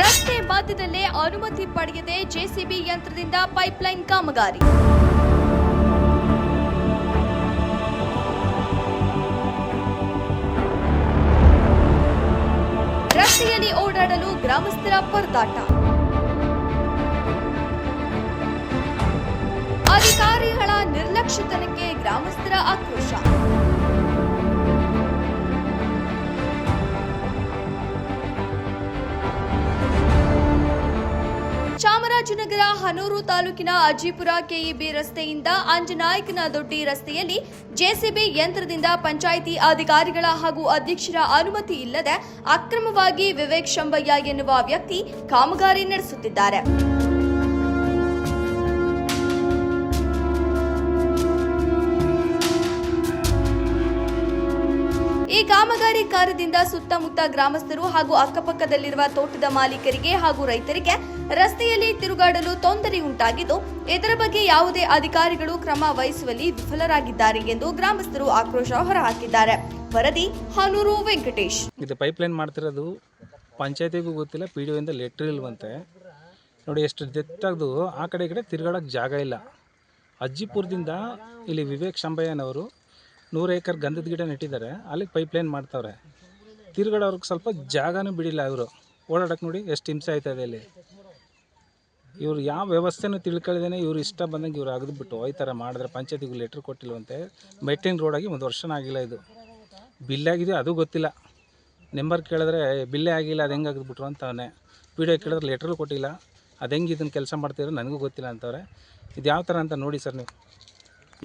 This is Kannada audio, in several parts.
ರಸ್ತೆ ಮಧ್ಯದಲ್ಲೇ ಅನುಮತಿ ಪಡೆಯದೆ ಜೆಸಿಬಿ ಯಂತ್ರದಿಂದ ಪೈಪ್ಲೈನ್ ಕಾಮಗಾರಿ. ರಸ್ತೆಯಲ್ಲಿ ಓಡಾಡಲು ಗ್ರಾಮಸ್ಥರ ಪರದಾಟ. ಅಧಿಕಾರಿಗಳ ನಿರ್ಲಕ್ಷ್ಯತನಕ್ಕೆ ಗ್ರಾಮಸ್ಥರ ಆಕ್ರೋಶ. ಚಾಮರಾಜನಗರ ಹನೂರು ತಾಲೂಕಿನ ಅಜ್ಜಿಪುರ ಕೆಇಬಿ ರಸ್ತೆಯಿಂದ ಅಂಜನಾಯಕನದೊಡ್ಡಿ ರಸ್ತೆಯಲ್ಲಿ ಜೆಸಿಬಿ ಯಂತ್ರದಿಂದ ಪಂಚಾಯಿತಿ ಅಧಿಕಾರಿಗಳ ಹಾಗೂ ಅಧ್ಯಕ್ಷರ ಅನುಮತಿ ಇಲ್ಲದೆ ಅಕ್ರಮವಾಗಿ ವಿವೇಕ್ ಶಂಬಯ್ಯ ಎನ್ನುವ ವ್ಯಕ್ತಿ ಕಾಮಗಾರಿ ನಡೆಸುತ್ತಿದ್ದಾರೆ. ಈ ಕಾಮಗಾರಿ ಕಾರ್ಯದಿಂದ ಸುತ್ತಮುತ್ತ ಗ್ರಾಮಸ್ಥರು ಹಾಗೂ ಅಕ್ಕಪಕ್ಕದಲ್ಲಿರುವ ತೋಟದ ಮಾಲೀಕರಿಗೆ ಹಾಗೂ ರೈತರಿಗೆ ರಸ್ತೆಯಲ್ಲಿ ತಿರುಗಾಡಲು ತೊಂದರೆ ಉಂಟಾಗಿದ್ದು, ಇದರ ಬಗ್ಗೆ ಯಾವುದೇ ಅಧಿಕಾರಿಗಳು ಕ್ರಮ ವಹಿಸುವಲ್ಲಿ ವಿಫಲರಾಗಿದ್ದಾರೆ ಎಂದು ಗ್ರಾಮಸ್ಥರು ಆಕ್ರೋಶ ಹೊರಹಾಕಿದ್ದಾರೆ. ವರದಿ ಹನೂರು ವೆಂಕಟೇಶ್. ಇದು ಪೈಪ್ಲೈನ್ ಮಾಡ್ತಿರೋದು ಪಂಚಾಯತಿಗೂ ಗೊತ್ತಿಲ್ಲ, PDO ಇಂದ ಲೆಟ್ರ್ ಇಲ್ವಂತೆ. ನೋಡಿ ಎಷ್ಟು ದೆತ್ತಾಗ್ದು ಆ ಕಡೆ ಈ ಕಡೆ ತಿರುಗಾಡೋಕ್ಕೆ ಜಾಗ ಇಲ್ಲ. ಅಜ್ಜಿಪುರದಿಂದ ಇಲ್ಲಿ ವಿವೇಕ್ ಶಂಬಯ್ಯನವರು 100 ಎಕರೆ ಗಂಧದ ಗಿಡ ನೆಟ್ಟಿದ್ದಾರೆ, ಅಲ್ಲಿಗೆ ಪೈಪ್ಲೈನ್ ಮಾಡ್ತಾವ್ರೆ. ತಿರುಗಾಡೋರ್ಗೆ ಸ್ವಲ್ಪ ಜಾಗನೂ ಬಿಡಿಲ್ಲ. ಇವರು ಓಡಾಡೋಕೆ ನೋಡಿ ಎಷ್ಟು ಹಿಂಸೆ ಆಯ್ತದೆ ಇಲ್ಲಿ. ಇವ್ರು ಯಾವ ವ್ಯವಸ್ಥೆನೂ ತಿಳ್ಕೊಳ್ಳದೇನೆ ಇವ್ರು ಇಷ್ಟ ಬಂದಂಗೆ ಇವ್ರು ಅಗದ್ಬಿಟ್ಟು ಈ ಥರ ಮಾಡಿದ್ರೆ ಪಂಚಾಯತಿಗೂ ಲೆಟ್ರ್ ಕೊಟ್ಟಿಲ್ವಂತೆ. ಮೈಟಿಂಗ್ ರೋಡಾಗಿ 1 ವರ್ಷನೂ ಆಗಿಲ್ಲ. ಇದು ಬಿಲ್ಲಾಗಿದೆಯೋ ಅದು ಗೊತ್ತಿಲ್ಲ. ನಂಬರ್ ಕೇಳಿದ್ರೆ ಬಿಲ್ಲೇ ಆಗಿಲ್ಲ, ಅದು ಹೆಂಗೆ ಅಗದ್ಬಿಟ್ರು ಅಂತವನೇ. PDO ಕೇಳಿದ್ರೆ ಲೆಟ್ರೂ ಕೊಟ್ಟಿಲ್ಲ, ಅದು ಹೆಂಗೆ ಇದನ್ನು ಕೆಲಸ ಮಾಡ್ತಿದ್ರು ನನಗೂ ಗೊತ್ತಿಲ್ಲ ಅಂತವ್ರೆ. ಇದು ಯಾವ ಥರ ಅಂತ ನೋಡಿ ಸರ್ ನೀವು.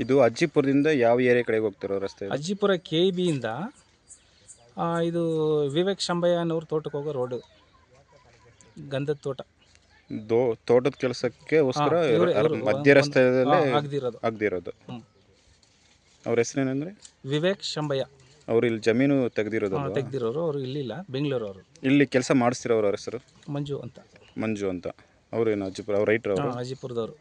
ಇದು ಅಜ್ಜಿಪುರದಿಂದ ಯಾವ ಏರಿಯಾ ಕಡೆಗೆ ಹೋಗ್ತಿರೋ ರಸ್ತೆ? ಅಜ್ಜಿಪುರ KEBಯಿಂದ ಇದು ವಿವೇಕ್ ಶಂಬಯ್ಯನವ್ರ ತೋಟಕ್ಕೆ ಹೋಗೋ ರೋಡು, ಗಂಧದ ತೋಟ. ತೋಟದ ಕೆಲಸಕ್ಕೋಸ್ಕರ ಮಧ್ಯ ರಸ್ತೆಯಲ್ಲೇ ಆಗದಿರೋದು. ಅವ್ರ ಹೆಸರೇನಂದ್ರೆ ವಿವೇಕ್ ಶಂಬಯ್ಯ. ಅವ್ರು ಇಲ್ಲಿ ಜಮೀನು ತೆಗ್ದಿರೋರು. ಅವರು ಇಲ್ಲಿಲ್ಲ, ಬೆಂಗಳೂರು ಅವರು. ಇಲ್ಲಿ ಕೆಲಸ ಮಾಡಿಸ್ತಿರೋರು. ಅವ್ರ ಹೆಸರು ಮಂಜು ಅಂತ. ಮಂಜು ಅಂತ. ಅವ್ರೇನು ಅಜ್ಜಿಪುರ? ಅವ್ರ ರೈಟ್ರು? ಅಜ್ಜಿಪುರದವರು.